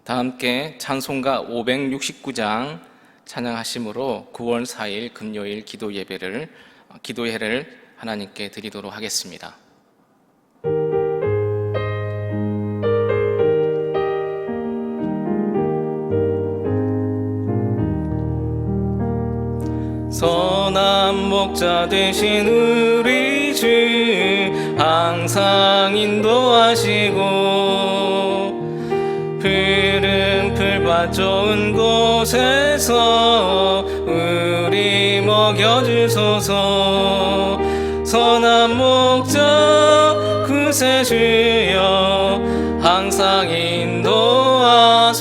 다 함께 찬송가 569장 찬양하심으로 9월 4일 금요일 기도회를 하나님께 드리도록 하겠습니다. 선한 목자 되신 우리 주 항상 인도하시고 푸른 풀밭 좋은 곳에서 우리 먹여주소서. 선한 목자 구세주여 항상 인도하소서.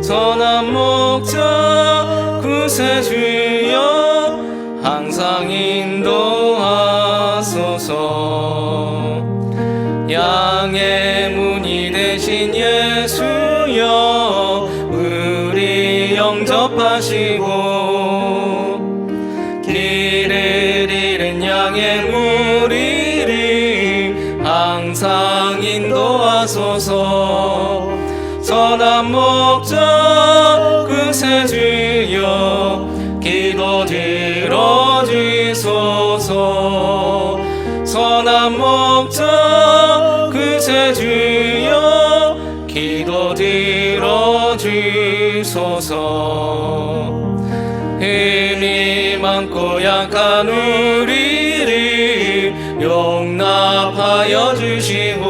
선한 목자 구세주여 항상 인도하소서. 양의 문이 되신 예수여 우리 영접하시고 길을 잃은 양의 무리를 항상 인도하소서. 선한 목자 구세주여 기도 들어주소서. 선한 목자 구세주여 기도 들어주소서. 힘이 많고 약한 우리를 용납하여 주시고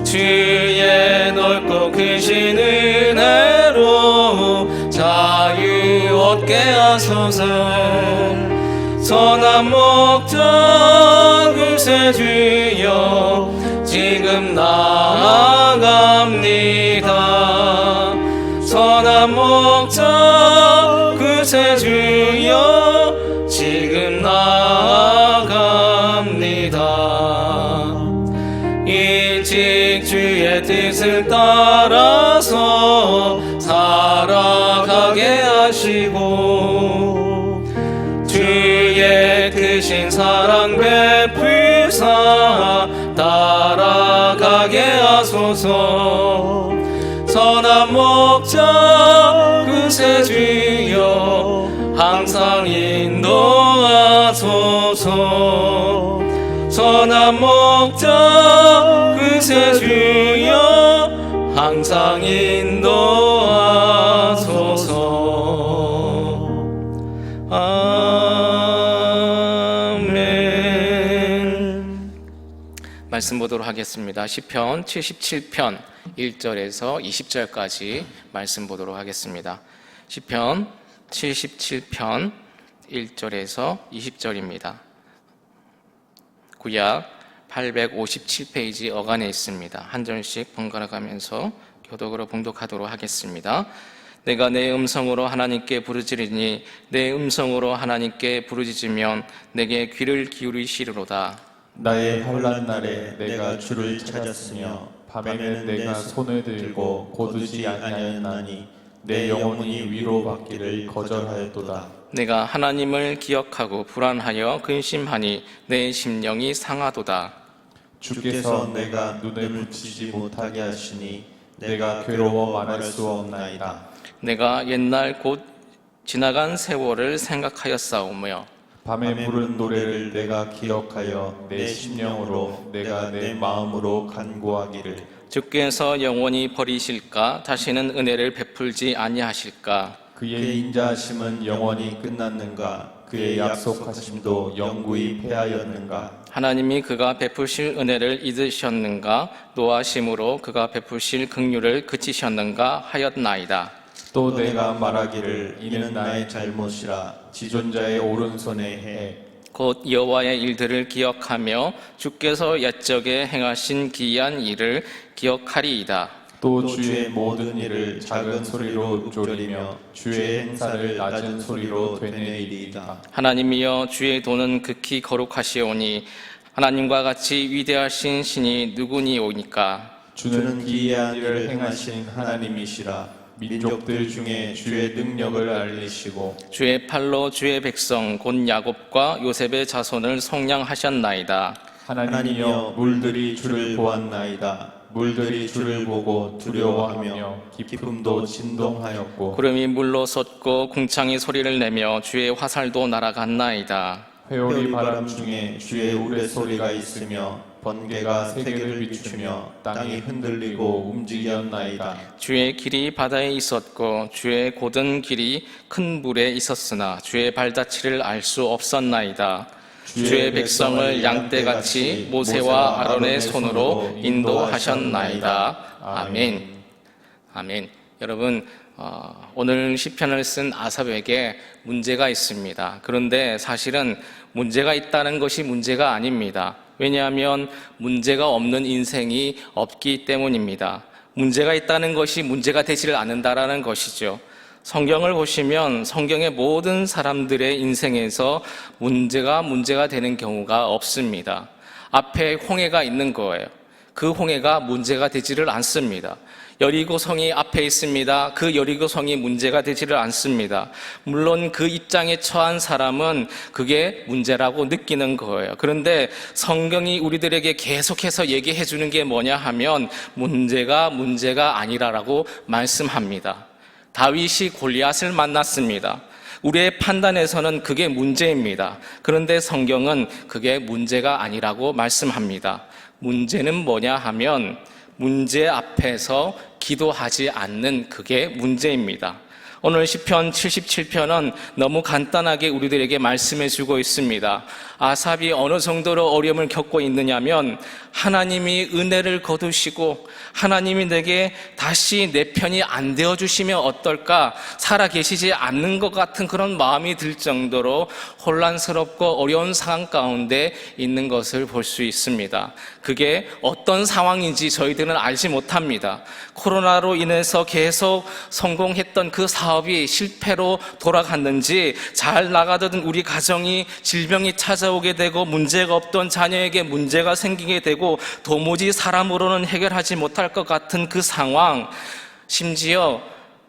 주의 넓고 크신 은혜로 자유 얻게 하소서. 선한 목자 구세주여 지금 나아갑니다. 선한 목자 구세주여 지금 나아갑니다. 일찍 주의 뜻을 따라서 살아가게 하시고 주의 크신 사랑 베풀사 따라가게 하소서. 선한 목자 구세주여 항상 인도하소서. 선한 목자 구세주여 항상 인도하소서. 아멘. 말씀 보도록 하겠습니다. 시편 77편 1절에서 20절까지 말씀 보도록 하겠습니다. 시편 77편 1절에서 20절입니다. 구약 857페이지 어간에 있습니다. 한 절씩 번갈아 가면서 교독으로 봉독하도록 하겠습니다. 내가 내 음성으로 하나님께 부르짖으니 내 음성으로 하나님께 부르짖으면 내게 귀를 기울이시리로다. 나의 환난 날에 내가 주를 찾았으며 밤에는 내가 손을 들고 거두지 아니하였나니 내 영혼이 위로받기를 거절하였도다. 내가 하나님을 기억하고 불안하여 근심하니 내 심령이 상하도다. 주께서 내가 눈을 붙이지 못하게 하시니 내가 괴로워 말할 수 없나이다. 내가 옛날 곧 지나간 세월을 생각하였사오며 밤에 부른 노래를 내가 기억하여 내 심령으로 내가 내 마음으로 간구하기를 주께서 영원히 버리실까? 다시는 은혜를 베풀지 아니하실까? 그의 인자하심은 영원히 끝났는가? 그의 약속하심도 영구히 패하였는가? 하나님이 그가 베푸실 은혜를 잊으셨는가? 노하심으로 그가 베푸실 긍휼을 그치셨는가 하였나이다. 또 내가 말하기를 이는 나의 잘못이라 지존자의 오른손에 해. 곧 여호와의 일들을 기억하며 주께서 옛적에 행하신 기이한 일을 기억하리이다. 또 주의 모든 일을 작은 소리로 읊조리며 주의 행사를 낮은 소리로 되뇌이리이다. 하나님이여 주의 도는 극히 거룩하시오니 하나님과 같이 위대하신 신이 누구니오니까? 주는 기이한 일을 행하신 하나님이시라. 민족들 중에 주의 능력을 알리시고 주의 팔로 주의 백성 곧 야곱과 요셉의 자손을 속량하셨나이다. 하나님이여 물들이 주를 보았나이다. 물들이 주를 보고 두려워하며 깊음도 진동하였고 구름이 물로 솟고 궁창이 소리를 내며 주의 화살도 날아갔나이다. 회오리 바람 중에 주의 우레소리가 있으며 번개가 세계를 비추며 땅이 흔들리고 움직였나이다. 주의 길이 바다에 있었고 주의 곧은 길이 큰 물에 있었으나 주의 발자취를 알 수 없었나이다. 주의 백성을 양떼같이 모세와 아론의 손으로 인도하셨나이다. 아멘. 아멘. 여러분, 오늘 시편을 쓴 아삽에게 문제가 있습니다. 그런데 사실은 문제가 있다는 것이 문제가 아닙니다. 왜냐하면 문제가 없는 인생이 없기 때문입니다. 문제가 있다는 것이 문제가 되지를 않는다라는 것이죠. 성경을 보시면 성경의 모든 사람들의 인생에서 문제가 되는 경우가 없습니다. 앞에 홍해가 있는 거예요. 그 홍해가 문제가 되지를 않습니다. 여리고성이 앞에 있습니다. 그 여리고성이 문제가 되지를 않습니다. 물론 그 입장에 처한 사람은 그게 문제라고 느끼는 거예요. 그런데 성경이 우리들에게 계속해서 얘기해 주는 게 뭐냐 하면 문제가 아니라라고 말씀합니다. 다윗이 골리앗을 만났습니다. 우리의 판단에서는 그게 문제입니다. 그런데 성경은 그게 문제가 아니라고 말씀합니다. 문제는 뭐냐 하면 문제 앞에서 기도하지 않는 그게 문제입니다. 오늘 시편 77편은 너무 간단하게 우리들에게 말씀해 주고 있습니다. 아삽이 어느 정도로 어려움을 겪고 있느냐면 하나님이 은혜를 거두시고 하나님이 내게 다시 내 편이 안 되어주시면 어떨까, 살아계시지 않는 것 같은 그런 마음이 들 정도로 혼란스럽고 어려운 상황 가운데 있는 것을 볼 수 있습니다. 그게 어떤 상황인지 저희들은 알지 못합니다. 코로나로 인해서 계속 성공했던 그 사업이 실패로 돌아갔는지, 잘 나가던 우리 가정이 질병이 찾아오게 되고 문제가 없던 자녀에게 문제가 생기게 되고 도무지 사람으로는 해결하지 못할 것 같은 그 상황, 심지어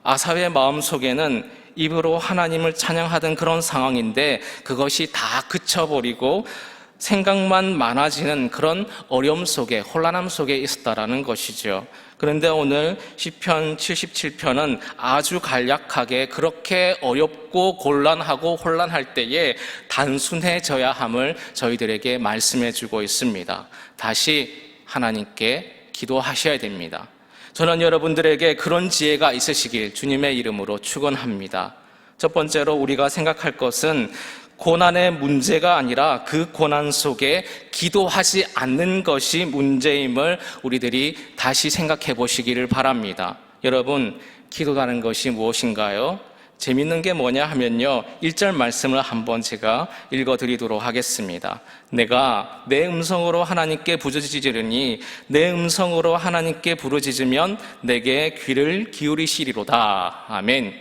아삽의 마음속에는 입으로 하나님을 찬양하던 그런 상황인데 그것이 다 그쳐버리고 생각만 많아지는 그런 어려움 속에, 혼란함 속에 있었다라는 것이죠. 그런데 오늘 시편 77편은 아주 간략하게 그렇게 어렵고 곤란하고 혼란할 때에 단순해져야 함을 저희들에게 말씀해 주고 있습니다. 다시 하나님께 기도하셔야 됩니다. 저는 여러분들에게 그런 지혜가 있으시길 주님의 이름으로 축원합니다. 첫 번째로 우리가 생각할 것은 고난의 문제가 아니라 그 고난 속에 기도하지 않는 것이 문제임을 우리들이 다시 생각해 보시기를 바랍니다. 여러분, 기도라는 것이 무엇인가요? 재밌는 게 뭐냐 하면요, 1절 말씀을 한번 제가 읽어드리도록 하겠습니다. 내가 내 음성으로 하나님께 부르짖으리니 내 음성으로 하나님께 부르짖으면 내게 귀를 기울이시리로다. 아멘.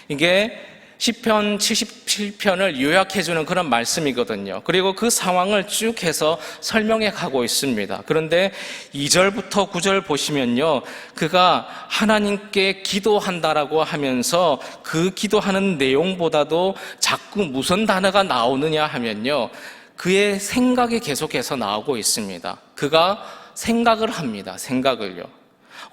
이게 시편 77편을 요약해주는 그런 말씀이거든요. 그리고 그 상황을 쭉 해서 설명해 가고 있습니다. 그런데 2절부터 9절 보시면요, 그가 하나님께 기도한다라고 하면서 그 기도하는 내용보다도 자꾸 무슨 단어가 나오느냐 하면요, 그의 생각이 계속해서 나오고 있습니다. 그가 생각을 합니다. 생각을요.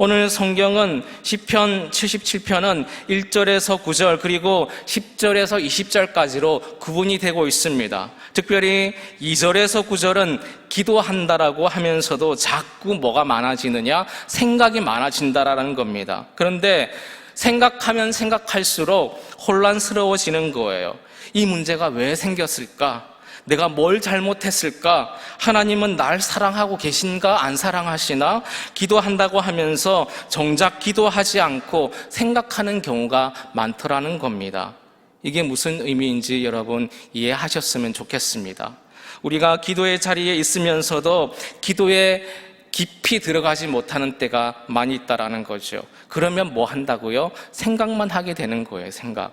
오늘 성경은 시편 77편은 1절에서 9절 그리고 10절에서 20절까지로 구분이 되고 있습니다. 특별히 2절에서 9절은 기도한다라고 하면서도 자꾸 뭐가 많아지느냐? 생각이 많아진다라는 겁니다. 그런데 생각하면 생각할수록 혼란스러워지는 거예요. 이 문제가 왜 생겼을까? 내가 뭘 잘못했을까? 하나님은 날 사랑하고 계신가? 안 사랑하시나? 기도한다고 하면서 정작 기도하지 않고 생각하는 경우가 많더라는 겁니다. 이게 무슨 의미인지 여러분 이해하셨으면 좋겠습니다. 우리가 기도의 자리에 있으면서도 기도에 깊이 들어가지 못하는 때가 많이 있다라는 거죠. 그러면 뭐 한다고요? 생각만 하게 되는 거예요, 생각.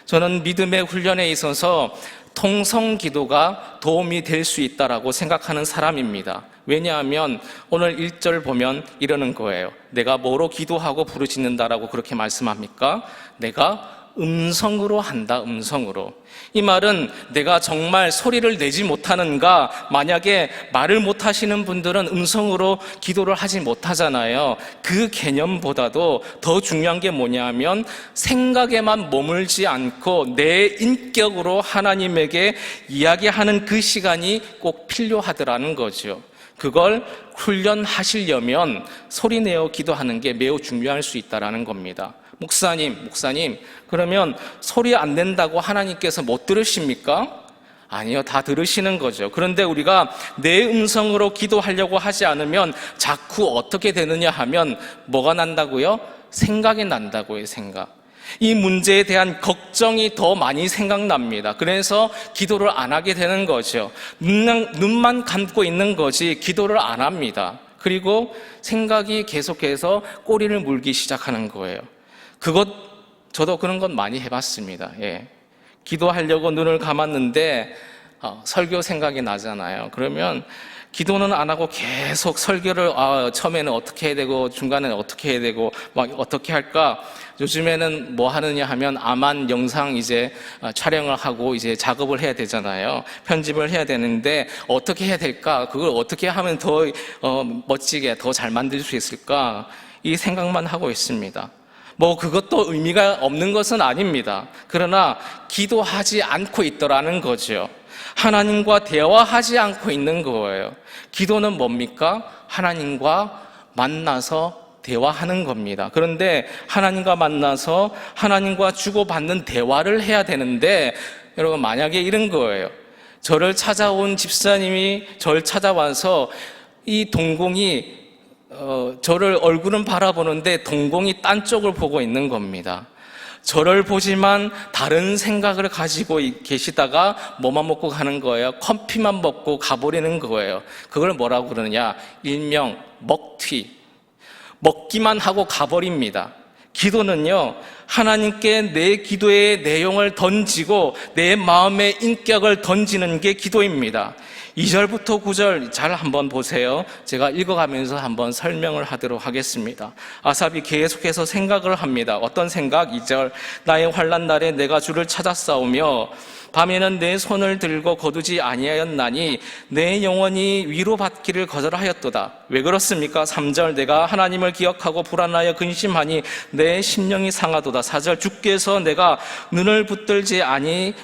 저는 믿음의 훈련에 있어서 통성 기도가 도움이 될 수 있다라고 생각하는 사람입니다. 왜냐하면 오늘 1절 보면 이러는 거예요. 내가 뭐로 기도하고 부르짖는다라고 그렇게 말씀합니까? 내가 음성으로 한다, 음성으로. 이 말은 내가 정말 소리를 내지 못하는가? 만약에 말을 못하시는 분들은 음성으로 기도를 하지 못하잖아요. 그 개념보다도 더 중요한 게 뭐냐면 생각에만 머물지 않고 내 인격으로 하나님에게 이야기하는 그 시간이 꼭 필요하더라는 거죠. 그걸 훈련하시려면 소리 내어 기도하는 게 매우 중요할 수 있다는 겁니다. 목사님, 그러면 소리 안 낸다고 하나님께서 못 들으십니까? 아니요, 다 들으시는 거죠. 그런데 우리가 내 음성으로 기도하려고 하지 않으면 자꾸 어떻게 되느냐 하면 뭐가 난다고요? 생각이 난다고요, 생각. 이 문제에 대한 걱정이 더 많이 생각납니다. 그래서 기도를 안 하게 되는 거죠. 눈만 감고 있는 거지 기도를 안 합니다. 그리고 생각이 계속해서 꼬리를 물기 시작하는 거예요. 저도 그런 건 많이 해봤습니다. 예. 기도하려고 눈을 감았는데 설교 생각이 나잖아요. 그러면 기도는 안 하고 계속 설교를 처음에는 어떻게 해야 되고 중간에는 어떻게 해야 되고 막 어떻게 할까? 요즘에는 뭐 하느냐 하면 암만 영상 이제 촬영을 하고 이제 작업을 해야 되잖아요. 편집을 해야 되는데 어떻게 해야 될까? 그걸 어떻게 하면 더 멋지게 더 잘 만들 수 있을까? 이 생각만 하고 있습니다. 뭐 그것도 의미가 없는 것은 아닙니다. 그러나 기도하지 않고 있더라는 거죠. 하나님과 대화하지 않고 있는 거예요. 기도는 뭡니까? 하나님과 만나서 대화하는 겁니다. 그런데 하나님과 만나서 하나님과 주고받는 대화를 해야 되는데 여러분 만약에 이런 거예요. 저를 찾아온 집사님이 저를 찾아와서 이 동공이 저를 얼굴은 바라보는데 동공이 딴 쪽을 보고 있는 겁니다. 저를 보지만 다른 생각을 가지고 계시다가 뭐만 먹고 가는 거예요? 커피만 먹고 가버리는 거예요. 그걸 뭐라고 그러느냐? 일명 먹튀. 먹기만 하고 가버립니다. 기도는요, 하나님께 내 기도의 내용을 던지고 내 마음의 인격을 던지는 게 기도입니다. 2절부터 9절 잘 한번 보세요. 제가 읽어가면서 한번 설명을 하도록 하겠습니다. 아삽이 계속해서 생각을 합니다. 어떤 생각? 2절. 나의 환난 날에 내가 주를 찾았사오며 밤에는 내 손을 들고 거두지 아니하였나니 내 영혼이 위로받기를 거절하였도다. 왜 그렇습니까? 3절. 내가 하나님을 기억하고 불안하여 근심하니 내 심령이 상하도다. 4절. 주께서 내가 눈을 붙들지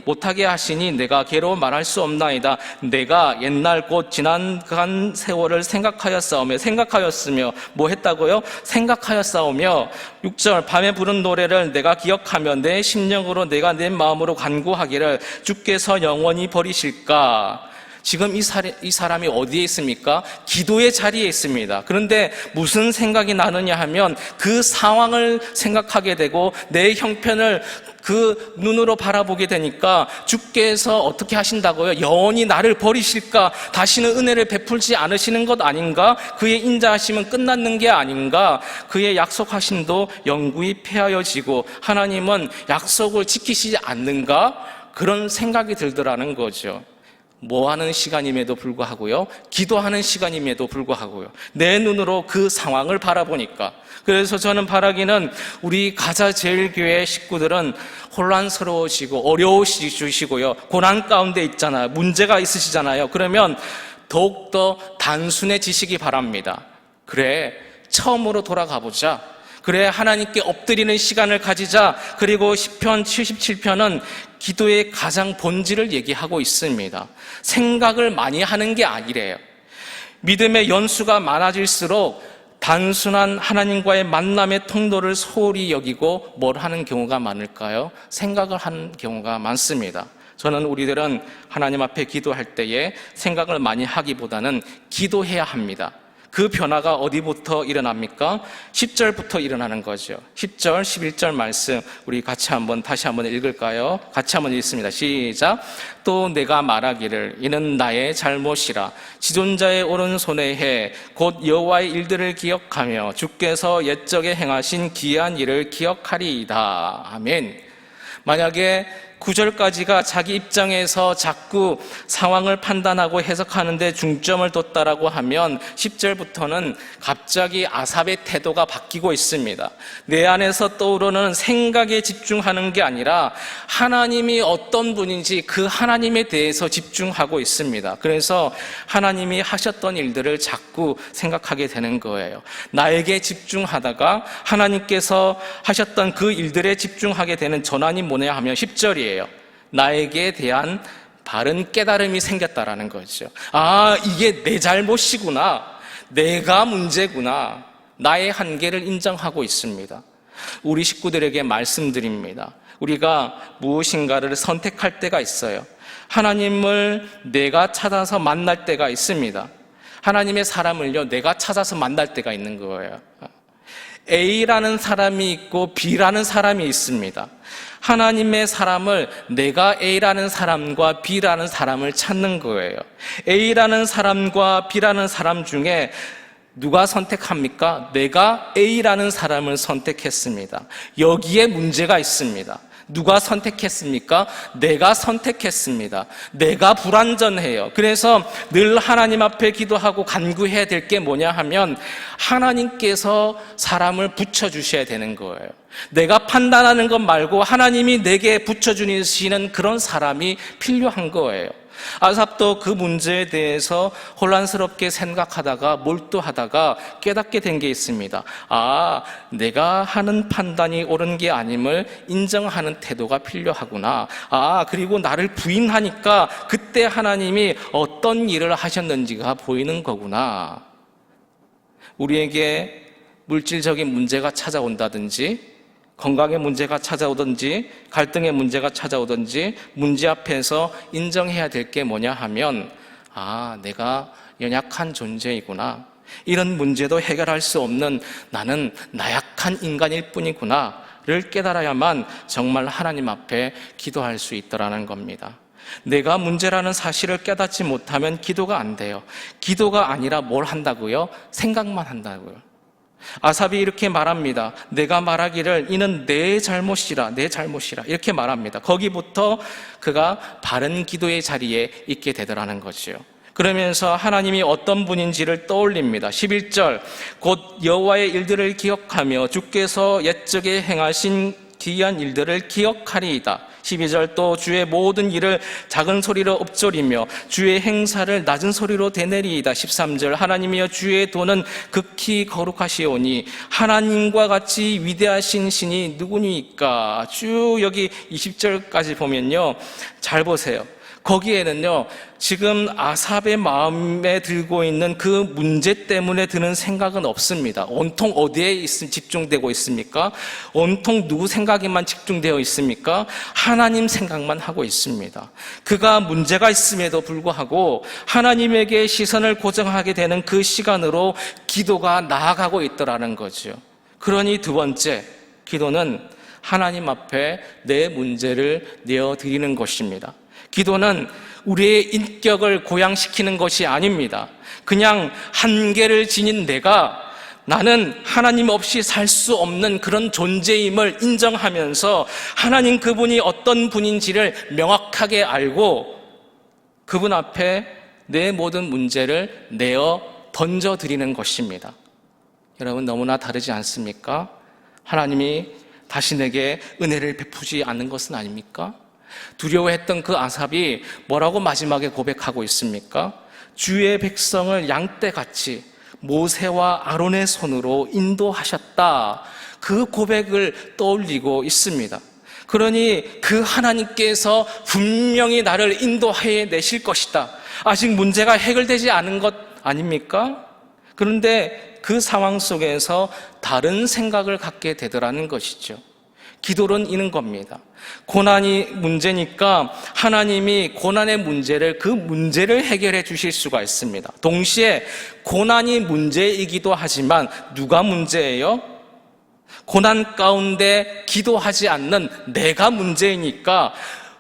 못하게 하시니 내가 괴로워 말할 수 없나이다. 내가 옛날 곧 지나간 세월을 생각하였으며 뭐 했다고요? 생각하였사오며 6절. 밤에 부른 노래를 내가 기억하며 내 심령으로 내가 내 마음으로 간구하기를 주께서 영원히 버리실까? 지금 이 사람이 어디에 있습니까? 기도의 자리에 있습니다. 그런데 무슨 생각이 나느냐 하면 그 상황을 생각하게 되고 내 형편을 그 눈으로 바라보게 되니까 주께서 어떻게 하신다고요? 영원히 나를 버리실까? 다시는 은혜를 베풀지 않으시는 것 아닌가? 그의 인자하심은 끝났는 게 아닌가? 그의 약속하심도 영구히 폐하여지고 하나님은 약속을 지키시지 않는가? 그런 생각이 들더라는 거죠. 뭐 하는 시간임에도 불구하고요. 기도하는 시간임에도 불구하고요. 내 눈으로 그 상황을 바라보니까. 그래서 저는 바라기는 우리 가자제일교회 식구들은 혼란스러워지고 어려우시고요. 고난 가운데 있잖아요. 문제가 있으시잖아요. 그러면 더욱더 단순해지시기 바랍니다. 그래, 처음으로 돌아가 보자. 그래, 하나님께 엎드리는 시간을 가지자. 그리고 시편 77편은 기도의 가장 본질을 얘기하고 있습니다. 생각을 많이 하는 게 아니래요. 믿음의 연수가 많아질수록 단순한 하나님과의 만남의 통로를 소홀히 여기고 뭘 하는 경우가 많을까요? 생각을 하는 경우가 많습니다. 저는 우리들은 하나님 앞에 기도할 때에 생각을 많이 하기보다는 기도해야 합니다. 그 변화가 어디부터 일어납니까? 10절부터 일어나는 거죠. 10절, 11절 말씀 우리 다시 한번 읽을까요? 같이 한번 읽습니다. 시작. 또 내가 말하기를 이는 나의 잘못이라 지존자의 오른손에 해 곧 여호와의 일들을 기억하며 주께서 옛적에 행하신 기이한 일을 기억하리이다. 아멘. 만약에 9절까지가 자기 입장에서 자꾸 상황을 판단하고 해석하는데 중점을 뒀다라고 하면 10절부터는 갑자기 아삽의 태도가 바뀌고 있습니다. 내 안에서 떠오르는 생각에 집중하는 게 아니라 하나님이 어떤 분인지 그 하나님에 대해서 집중하고 있습니다. 그래서 하나님이 하셨던 일들을 자꾸 생각하게 되는 거예요. 나에게 집중하다가 하나님께서 하셨던 그 일들에 집중하게 되는 전환이 뭐냐 하면 10절이에요. 나에게 대한 바른 깨달음이 생겼다라는 거죠. 아, 이게 내 잘못이구나. 내가 문제구나. 나의 한계를 인정하고 있습니다. 우리 식구들에게 말씀드립니다. 우리가 무엇인가를 선택할 때가 있어요. 하나님을 내가 찾아서 만날 때가 있습니다. 하나님의 사람을요, 내가 찾아서 만날 때가 있는 거예요. A라는 사람이 있고 B라는 사람이 있습니다. 하나님의 사람을 내가 A라는 사람과 B라는 사람을 찾는 거예요. A라는 사람과 B라는 사람 중에 누가 선택합니까? 내가 A라는 사람을 선택했습니다. 여기에 문제가 있습니다. 누가 선택했습니까? 내가 선택했습니다. 내가 불완전해요. 그래서 늘 하나님 앞에 기도하고 간구해야 될 게 뭐냐 하면 하나님께서 사람을 붙여주셔야 되는 거예요. 내가 판단하는 것 말고 하나님이 내게 붙여주시는 그런 사람이 필요한 거예요. 아삽도 그 문제에 대해서 혼란스럽게 생각하다가 몰두하다가 깨닫게 된 게 있습니다. 아, 내가 하는 판단이 옳은 게 아님을 인정하는 태도가 필요하구나. 아, 그리고 나를 부인하니까 그때 하나님이 어떤 일을 하셨는지가 보이는 거구나. 우리에게 물질적인 문제가 찾아온다든지 건강의 문제가 찾아오든지 갈등의 문제가 찾아오든지 문제 앞에서 인정해야 될 게 뭐냐 하면 아, 내가 연약한 존재이구나. 이런 문제도 해결할 수 없는 나는 나약한 인간일 뿐이구나를 깨달아야만 정말 하나님 앞에 기도할 수 있더라는 겁니다. 내가 문제라는 사실을 깨닫지 못하면 기도가 안 돼요. 기도가 아니라 뭘 한다고요? 생각만 한다고요. 아삽이 이렇게 말합니다. 내가 말하기를 이는 내 잘못이라 내 잘못이라 이렇게 말합니다. 거기부터 그가 바른 기도의 자리에 있게 되더라는 거죠. 그러면서 하나님이 어떤 분인지를 떠올립니다. 11절 곧 여호와의 일들을 기억하며 주께서 옛적에 행하신 기이한 일들을 기억하리이다. 12절 또 주의 모든 일을 작은 소리로 읊조리며 주의 행사를 낮은 소리로 되뇌리이다. 13절 하나님이여 주의 도는 극히 거룩하시오니 하나님과 같이 위대하신 신이 누구니까. 쭉 여기 20절까지 보면요, 잘 보세요. 거기에는요, 지금 아삽의 마음에 들고 있는 그 문제 때문에 드는 생각은 없습니다. 온통 어디에 집중되고 있습니까? 온통 누구 생각에만 집중되어 있습니까? 하나님 생각만 하고 있습니다. 그가 문제가 있음에도 불구하고 하나님에게 시선을 고정하게 되는 그 시간으로 기도가 나아가고 있더라는 거죠. 그러니 두 번째, 기도는 하나님 앞에 내 문제를 내어드리는 것입니다. 기도는 우리의 인격을 고양시키는 것이 아닙니다. 그냥 한계를 지닌 내가 나는 하나님 없이 살 수 없는 그런 존재임을 인정하면서 하나님 그분이 어떤 분인지를 명확하게 알고 그분 앞에 내 모든 문제를 내어 던져드리는 것입니다. 여러분, 너무나 다르지 않습니까? 하나님이 다시 내게 은혜를 베푸지 않는 것은 아닙니까? 두려워했던 그 아삽이 뭐라고 마지막에 고백하고 있습니까? 주의 백성을 양떼같이 모세와 아론의 손으로 인도하셨다. 그 고백을 떠올리고 있습니다. 그러니 그 하나님께서 분명히 나를 인도해 내실 것이다. 아직 문제가 해결되지 않은 것 아닙니까? 그런데 그 상황 속에서 다른 생각을 갖게 되더라는 것이죠. 기도는 이런 겁니다. 고난이 문제니까 하나님이 고난의 문제를 그 문제를 해결해 주실 수가 있습니다. 동시에 고난이 문제이기도 하지만 누가 문제예요? 고난 가운데 기도하지 않는 내가 문제이니까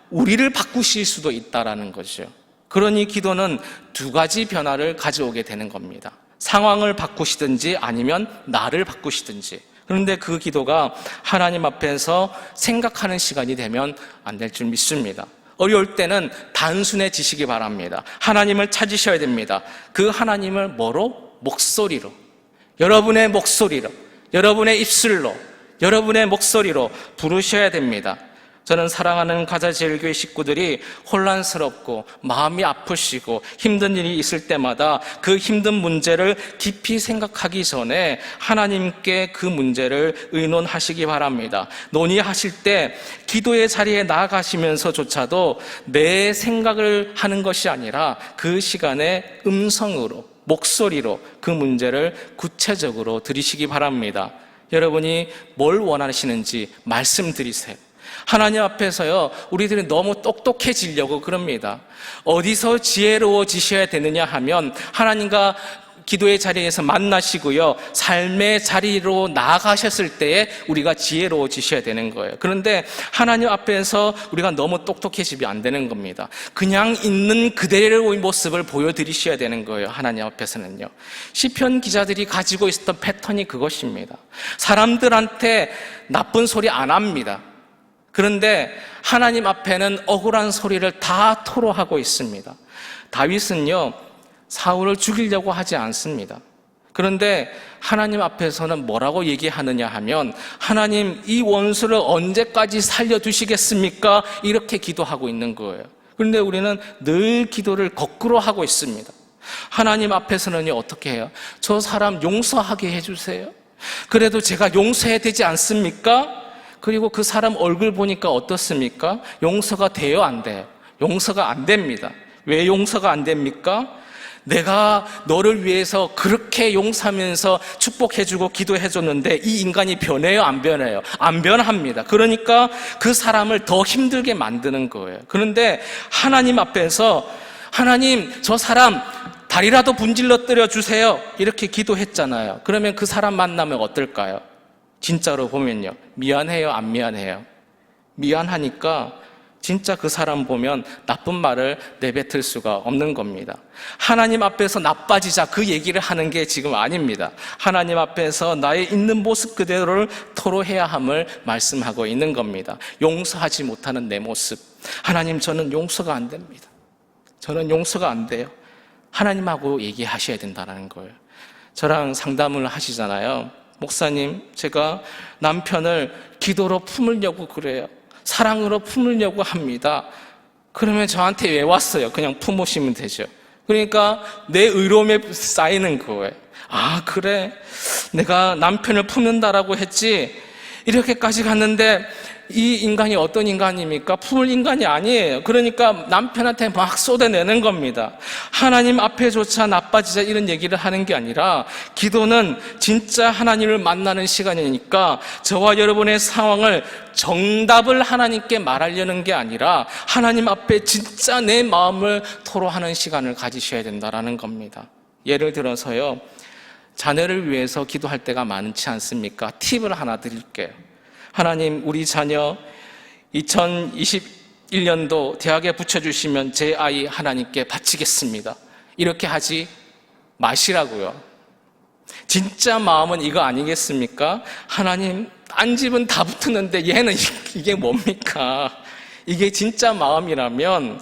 우리를 바꾸실 수도 있다라는 거죠. 그러니 기도는 두 가지 변화를 가져오게 되는 겁니다. 상황을 바꾸시든지 아니면 나를 바꾸시든지. 그런데 그 기도가 하나님 앞에서 생각하는 시간이 되면 안 될 줄 믿습니다. 어려울 때는 단순해지시기 바랍니다. 하나님을 찾으셔야 됩니다. 그 하나님을 뭐로? 목소리로. 여러분의 목소리로, 여러분의 입술로, 여러분의 목소리로 부르셔야 됩니다. 저는 사랑하는 가자제일교회 식구들이 혼란스럽고 마음이 아프시고 힘든 일이 있을 때마다 그 힘든 문제를 깊이 생각하기 전에 하나님께 그 문제를 의논하시기 바랍니다. 논의하실 때 기도의 자리에 나아가시면서조차도 내 생각을 하는 것이 아니라 그 시간에 음성으로, 목소리로 그 문제를 구체적으로 들으시기 바랍니다. 여러분이 뭘 원하시는지 말씀드리세요. 하나님 앞에서요, 우리들이 너무 똑똑해지려고 그럽니다. 어디서 지혜로워지셔야 되느냐 하면 하나님과 기도의 자리에서 만나시고요, 삶의 자리로 나아가셨을 때에 우리가 지혜로워지셔야 되는 거예요. 그런데 하나님 앞에서 우리가 너무 똑똑해지면 안 되는 겁니다. 그냥 있는 그대로의 모습을 보여드리셔야 되는 거예요. 하나님 앞에서는요. 시편 기자들이 가지고 있었던 패턴이 그것입니다. 사람들한테 나쁜 소리 안 합니다. 그런데 하나님 앞에는 억울한 소리를 다 토로하고 있습니다. 다윗은요, 사울을 죽이려고 하지 않습니다. 그런데 하나님 앞에서는 뭐라고 얘기하느냐 하면, 하나님, 이 원수를 언제까지 살려두시겠습니까? 이렇게 기도하고 있는 거예요. 그런데 우리는 늘 기도를 거꾸로 하고 있습니다. 하나님 앞에서는요, 어떻게 해요? 저 사람 용서하게 해주세요. 그래도 제가 용서해야 되지 않습니까? 그리고 그 사람 얼굴 보니까 어떻습니까? 용서가 돼요, 안 돼요? 용서가 안 됩니다. 왜 용서가 안 됩니까? 내가 너를 위해서 그렇게 용서하면서 축복해주고 기도해줬는데 이 인간이 변해요, 안 변해요? 안 변합니다. 그러니까 그 사람을 더 힘들게 만드는 거예요. 그런데 하나님 앞에서, 하나님, 저 사람 다리라도 분질러 때려 주세요, 이렇게 기도했잖아요. 그러면 그 사람 만나면 어떨까요? 진짜로 보면요, 미안해요, 안 미안해요? 미안하니까 진짜 그 사람 보면 나쁜 말을 내뱉을 수가 없는 겁니다. 하나님 앞에서 나빠지자 그 얘기를 하는 게 지금 아닙니다. 하나님 앞에서 나의 있는 모습 그대로를 토로해야 함을 말씀하고 있는 겁니다. 용서하지 못하는 내 모습, 하나님, 저는 용서가 안 됩니다. 저는 용서가 안 돼요. 하나님하고 얘기하셔야 된다는 거예요. 저랑 상담을 하시잖아요. 목사님, 제가 남편을 기도로 품으려고 그래요. 사랑으로 품으려고 합니다. 그러면 저한테 왜 왔어요? 그냥 품으시면 되죠. 그러니까 내 의로움에 쌓이는 거예요. 아, 그래, 내가 남편을 품는다라고 했지, 이렇게까지 갔는데 이 인간이 어떤 인간입니까? 품을 인간이 아니에요. 그러니까 남편한테 막 쏟아내는 겁니다. 하나님 앞에조차 나빠지자 이런 얘기를 하는 게 아니라, 기도는 진짜 하나님을 만나는 시간이니까 저와 여러분의 상황을 정답을 하나님께 말하려는 게 아니라 하나님 앞에 진짜 내 마음을 토로하는 시간을 가지셔야 된다는 겁니다. 예를 들어서요, 자녀를 위해서 기도할 때가 많지 않습니까? 팁을 하나 드릴게요. 하나님, 우리 자녀 2021년도 대학에 붙여주시면 제 아이 하나님께 바치겠습니다. 이렇게 하지 마시라고요. 진짜 마음은 이거 아니겠습니까? 하나님, 딴 집은 다 붙었는데 얘는 이게 뭡니까? 이게 진짜 마음이라면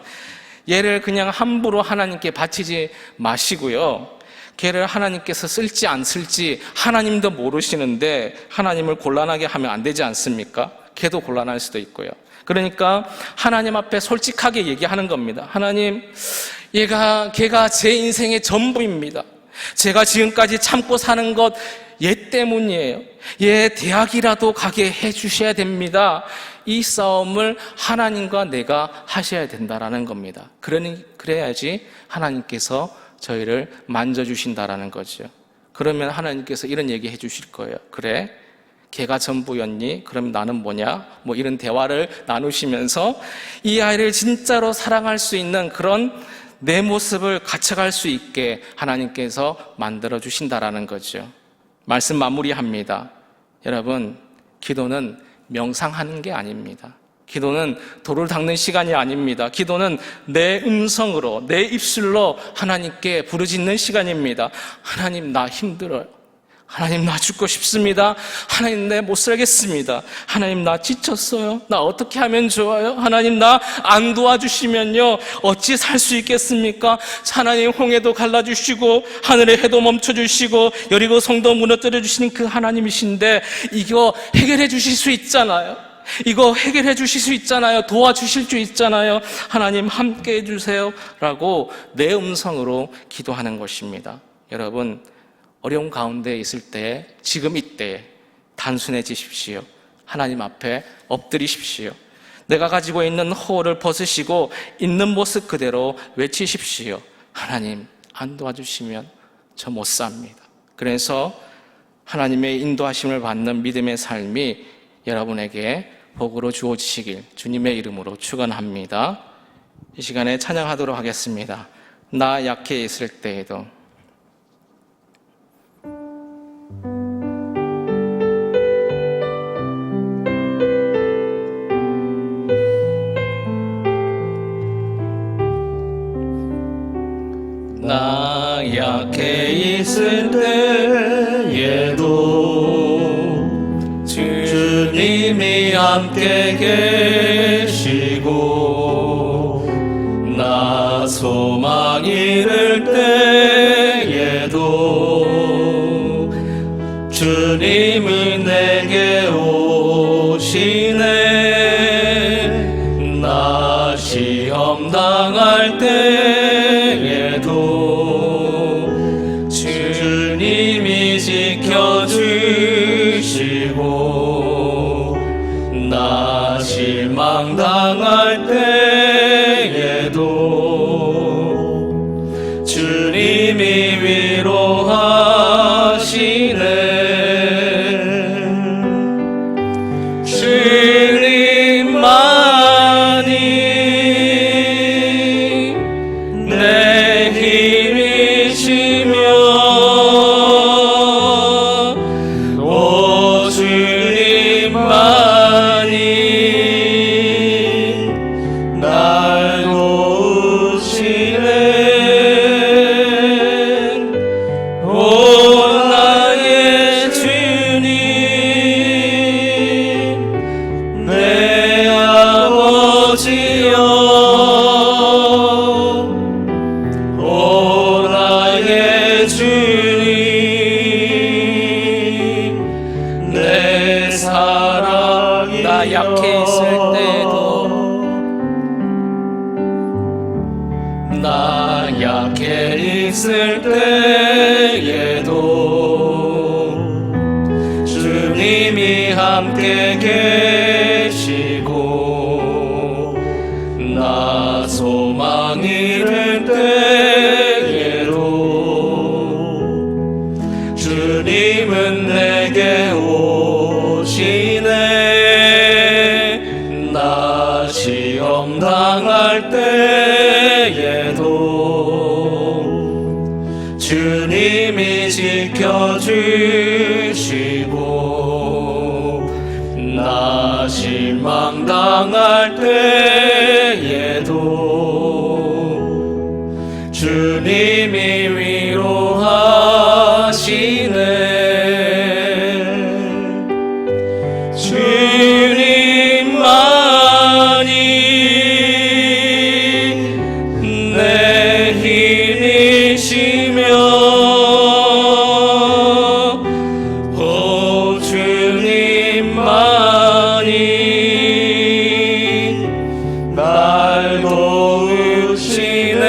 얘를 그냥 함부로 하나님께 바치지 마시고요, 걔를 하나님께서 쓸지 안 쓸지 하나님도 모르시는데 하나님을 곤란하게 하면 안 되지 않습니까? 걔도 곤란할 수도 있고요. 그러니까 하나님 앞에 솔직하게 얘기하는 겁니다. 하나님, 걔가 제 인생의 전부입니다. 제가 지금까지 참고 사는 것 얘 때문이에요. 얘 대학이라도 가게 해주셔야 됩니다. 이 싸움을 하나님과 내가 하셔야 된다라는 겁니다. 그래야지 하나님께서 저희를 만져주신다라는 거죠. 그러면 하나님께서 이런 얘기 해주실 거예요. 그래, 걔가 전부였니? 그럼 나는 뭐냐? 뭐 이런 대화를 나누시면서 이 아이를 진짜로 사랑할 수 있는 그런 내 모습을 갖춰갈 수 있게 하나님께서 만들어주신다라는 거죠. 말씀 마무리합니다. 여러분, 기도는 명상하는 게 아닙니다. 기도는 돌을 닦는 시간이 아닙니다. 기도는 내 음성으로, 내 입술로 하나님께 부르짖는 시간입니다. 하나님, 나 힘들어요. 하나님, 나 죽고 싶습니다. 하나님, 내 못 살겠습니다. 하나님, 나 지쳤어요. 나 어떻게 하면 좋아요? 하나님, 나 안 도와주시면요 어찌 살 수 있겠습니까? 하나님, 홍해도 갈라주시고 하늘의 해도 멈춰주시고 여리고 성도 무너뜨려 주시는 그 하나님이신데 이거 해결해 주실 수 있잖아요. 이거 해결해 주실 수 있잖아요. 도와주실 수 있잖아요. 하나님, 함께 해주세요 라고 내 음성으로 기도하는 것입니다. 여러분, 어려운 가운데 있을 때, 지금 이때 단순해지십시오. 하나님 앞에 엎드리십시오. 내가 가지고 있는 허울을 벗으시고 있는 모습 그대로 외치십시오. 하나님, 안 도와주시면 저 못 삽니다. 그래서 하나님의 인도하심을 받는 믿음의 삶이 여러분에게 복으로 주어지시길 주님의 이름으로 축원합니다. 이 시간에 찬양하도록 하겠습니다. 나 약해 있을 때에도. 나 약해 있을 때에도 주님이 함께 계시고 나 소망 잃을 때에도 주님이 내게 오시네. 나 시험 당할 때에도 주님이 지켜주시고 나 실망 당할 때에도 주님이 위로하시네. 주님만이 내 힘이시며 오 주님만이 날 도우시네. 오 나의 주님 내 아버지여 오 나의 주님 내 사랑이여. 나 약해 있을 때도 나 약해 있을 때에도 주님이 함께 계시고 나 소망 잃을 때에도 주님은 내게 오시네. 나 시험 당할 때에도 주님이 지켜주시고 나 실망 당할 때에도 주님이 위로하시네. 주님만이 내 힘이시며 오 주님만이 날 도우시네.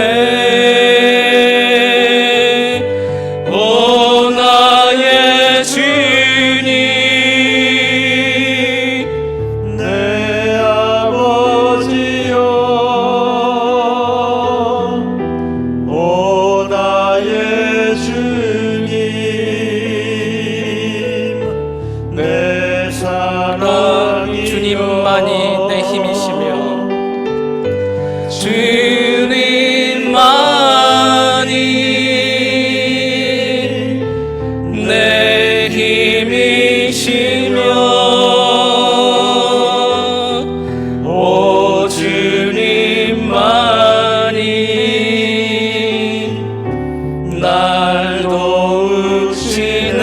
오 나의 주님 내 아버지여 오 나의 주님 내 사랑이여. 주님만이 내 힘이시며 주님만이 내 힘이시며 오 주님만이 날 도우시네.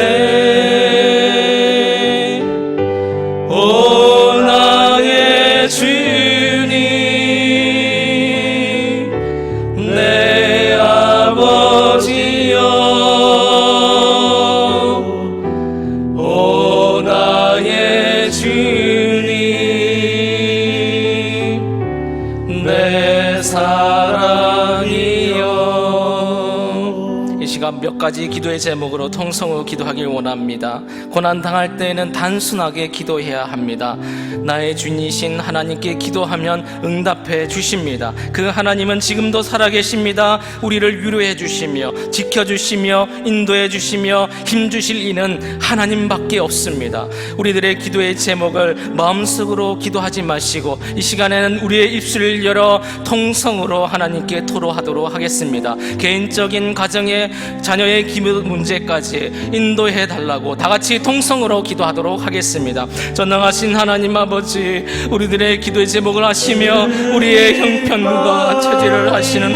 가지 기도의 제목으로 통성으로 기도하길 원합니다. 고난 당할 때에는 단순하게 기도해야 합니다. 나의 주인이신 하나님께 기도하면 응답해 주십니다. 그 하나님은 지금도 살아계십니다. 우리를 위로해 주시며 지켜주시며 인도해 주시며 힘주실 이는 하나님밖에 없습니다. 우리들의 기도의 제목을 마음속으로 기도하지 마시고 이 시간에는 우리의 입술을 열어 통성으로 하나님께 토로하도록 하겠습니다. 개인적인 가정의 자녀의 기도 문제까지 인도해 달라고 다 같이 통성으로 기도하도록 하겠습니다. 전능하신 하나님 아버지, 우리들의 기도의 제목을 아시며 우리의 형편과 처지를 아시는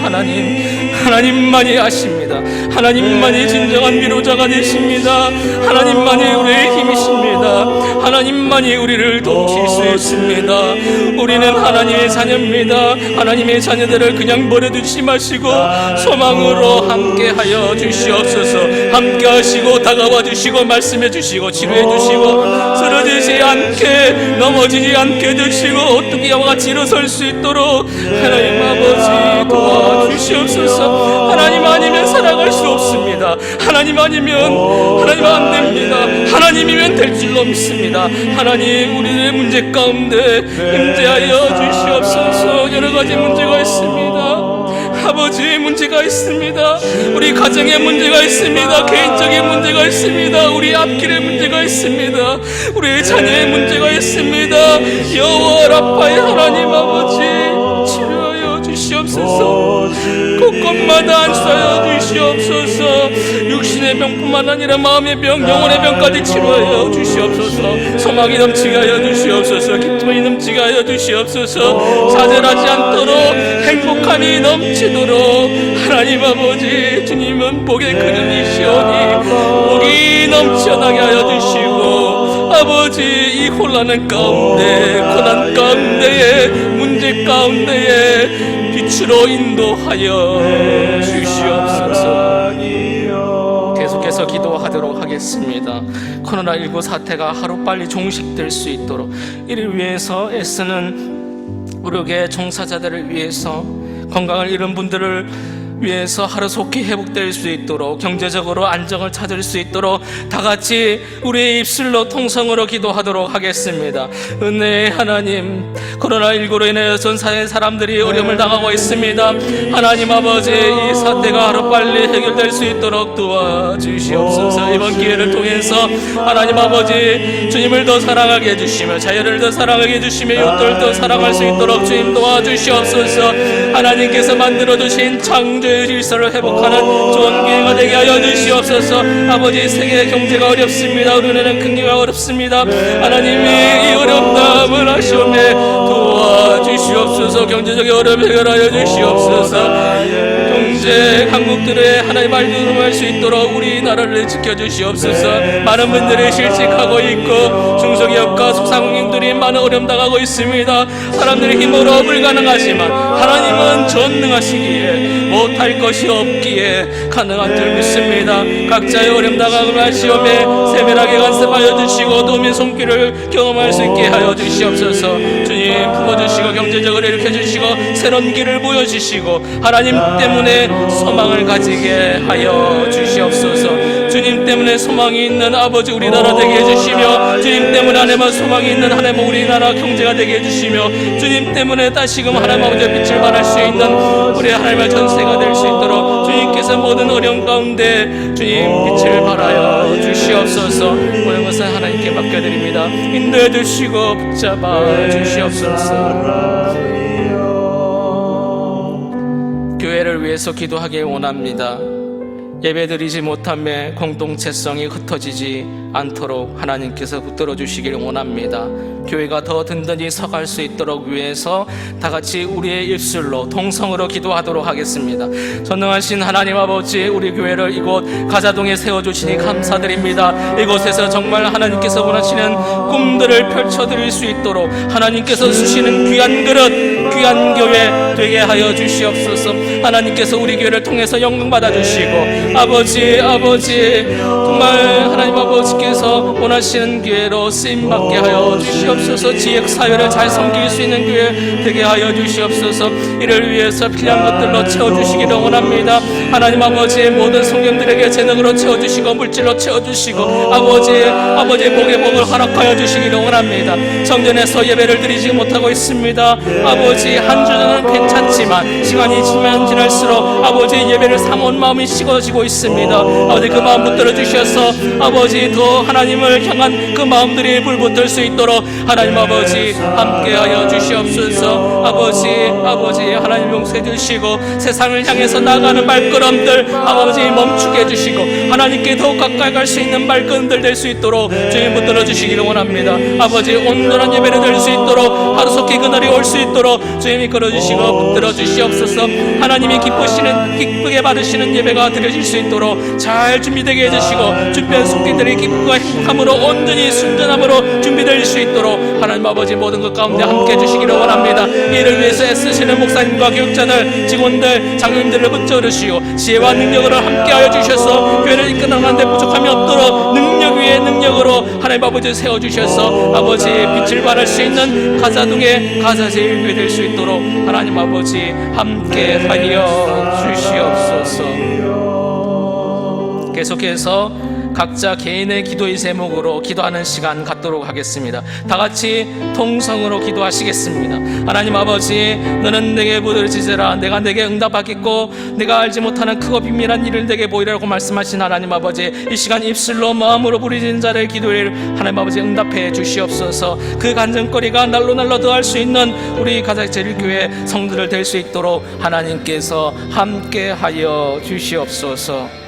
하나님만이 아십니다. 하나님만이 진정한 위로자가 되십니다. 하나님만이 우리의 힘이십니다. 하나님만이 우리를 돕실 수 있습니다. 우리는 하나님의 자녀입니다. 하나님의 자녀들을 그냥 버려두지 마시고 소망으로 함께하여 주시옵소서. 함께하시고 다가와 주시고 말씀해 주시고 치료해 주시고 쓰러지지 않게 넘어지지 않게 되시고 어떻게 이와 같이 일어설 수 있도록 하나님 아버지 도와주시옵소서. 하나님 아니면 살아갈 수 없습니다. 하나님 아니면 안 됩니다. 하나님이면 될 줄로 믿습니다. 하나님, 우리의 문제 가운데 임재하여 주시옵소서. 여러 가지 문제가 있습니다. 아버지, 문제가 있습니다. 우리 가정에 문제가 있습니다. 개인적인 문제가 있습니다. 우리 앞길에 문제가 있습니다. 우리의 자녀의 문제가 있습니다. 여호와 라파의 하나님 아버지, 치료하여 주시옵소서. 곳곳마다 안수하여 주시옵소서. 육신의 병뿐만 아니라 마음의 병, 영혼의 병까지 치료하여 주시옵소서. 소망이 넘치게 하여 주시옵소서. 기쁨이 넘치게 하여 주시옵소서. 좌절하지 않도록 행복함이 넘치도록 하나님 아버지, 주님은 복의 그늘이시오니 복이 넘쳐나게 하여 주시고 아버지, 이 혼란한 가운데, 고난 가운데에, 문제 가운데에 빛으로 인도하여 주시옵소서. 계속해서 기도하도록 하겠습니다. 코로나19 사태가 하루빨리 종식될 수 있도록 이를 위해서 애쓰는 의료계 종사자들을 위해서, 건강을 잃은 분들을 위해서 하루속히 회복될 수 있도록, 경제적으로 안정을 찾을 수 있도록 다 같이 우리의 입술로 통성으로 기도하도록 하겠습니다. 은혜의 하나님, 코로나19로 인해 전 세계 사람들이 어려움을 당하고 있습니다. 하나님 아버지, 이 사태가 하루빨리 해결될 수 있도록 도와주시옵소서. 이번 기회를 통해서 하나님 아버지, 주님을 더 사랑하게 해주시며 자녀를 더 사랑하게 해주시며 이웃들을 더 사랑할 수 있도록 주님 도와주시옵소서. 하나님께서 만들어주신 창조의 질서를 회복하는 좋은 기회가 되게 하여 주시옵소서. 아버지, 세계 경제가 어렵습니다. 우리는 kinh doanh 어렵습니다. 하나님이 이 어렵다함을 하시오매 도와주시옵소서. 경제적인 어려움 해결하여 주시옵소서. 경제 한국들의 하나님 말씀을 할 수 있도록 우리나라를 지켜주시옵소서. 많은 분들이 실직하고 있고 중소기업과 소상공인들이 많은 어려움 당하고 있습니다. 사람들의 힘으로 불가능하지만 하나님은 전능하시기에 못할 것이 없기에 가능한 줄 믿습니다. 각자의 어려움 당함을 하시오매 세밀하게 간섭하여 주시고 도움의 손길을 경험할 수 있게 하여 주시옵소서. 주님, 품어주시고 경제적으로 일으켜 주시고 새로운 길을 보여주시고 하나님 때문에 소망을 가지게 하여 주시옵소서. 주님 때문에 소망이 있는 아버지 우리나라 되게 해주시며, 주님 때문에 하나님의 소망이 있는 하나님 우리나라 경제가 되게 해주시며, 주님 때문에 다시금 하나님 아버지의 빛을 발할 수 있는 우리 하나님의 전세가 될 수 있도록 주님께서 모든 어려움 가운데 주님 빛을 발하여 주시옵소서. 모든 것을 하나님께 맡겨드립니다. 인도해 주시고 붙잡아 주시옵소서. 교회를 위해서 기도하길 원합니다. 예배드리지 못함에 공동체성이 흩어지지 않도록 하나님께서 붙들어 주시길 원합니다. 교회가 더 든든히 서갈 수 있도록 위해서 다 같이 우리의 입술로 통성으로 기도하도록 하겠습니다. 전능하신 하나님 아버지, 우리 교회를 이곳 가자동에 세워주시니 감사드립니다. 이곳에서 정말 하나님께서 원하시는 꿈들을 펼쳐드릴 수 있도록 하나님께서 주시는 귀한 그릇, 귀한 교회 되게 하여 주시옵소서. 하나님께서 우리 교회를 통해서 영광 받아주시고 아버지 정말 하나님 아버지께서 원하시는 기회로 쓰임받게 하여 주시옵소서. 지역 사회를 잘 섬길 수 있는 기회 되게 하여 주시옵소서. 이를 위해서 필요한 것들로 채워주시기를 원합니다. 하나님 아버지의 모든 성령들에게 재능으로 채워주시고 물질로 채워주시고 아버지의 복의 복을 허락하여 주시기를 원합니다. 성전에서 예배를 드리지 못하고 있습니다. 아버지 한 주는 괜찮지만 시간이 지날수록 아버지의 예배를 사모한 마음이 식어지고 있습니다. 아버지 그 마음 붙들어 주셔서 아버지 더 하나님을 향한 그 마음들이 불붙을 수 있도록 하나님 아버지 함께하여 주시옵소서. 아버지 하나님 용서해 주시고 세상을 향해서 나가는 발걸음들 아버지 멈추게 해주시고 하나님께 더욱 가까이 갈 수 있는 발걸음들 될 수 있도록 주님 붙들어 주시기를 원합니다. 아버지 온전한 예배를 드릴 수 있도록 하루속히 그날이 올 수 있도록 주님 이끌어 주시고 붙들어 주시옵소서. 하나님이 기쁘게 받으시는 예배가 드려질 수 있도록 잘 준비되게 해주시고 준비한 손길들이 기쁨과 행복함으로 온전히 순전함으로 준비될 수 있도록 하나님 아버지 모든 것 가운데 함께 해주시기를 원합니다. 이를 위해서 애쓰시는 목사님과 교육자들 직원들 장로님들을 붙여주시오 지혜와 능력으로 함께하여 주셔서 교회를 이끌어가는 데 부족함이 없도록 능력 위에 능력으로 하나님 아버지 세워주셔서 아버지 빛을 발할 수 있는 가사동의 가사제일교회 될 수 있도록 하나님 아버지 함께하여 주시옵소서. 계속해서 각자 개인의 기도의 제목으로 기도하는 시간 갖도록 하겠습니다. 다 같이 통성으로 기도하시겠습니다. 하나님 아버지 너는 내게 부르짖으라 내가 내게 응답하겠고 내가 알지 못하는 크고 비밀한 일을 내게 보이라고 말씀하신 하나님 아버지 이 시간 입술로 마음으로 부르짖는 자의 기도를 하나님 아버지 응답해 주시옵소서. 그 간증거리가 날로 더할 수 있는 우리 가사제일교회 성도들 될 수 있도록 하나님께서 함께하여 주시옵소서.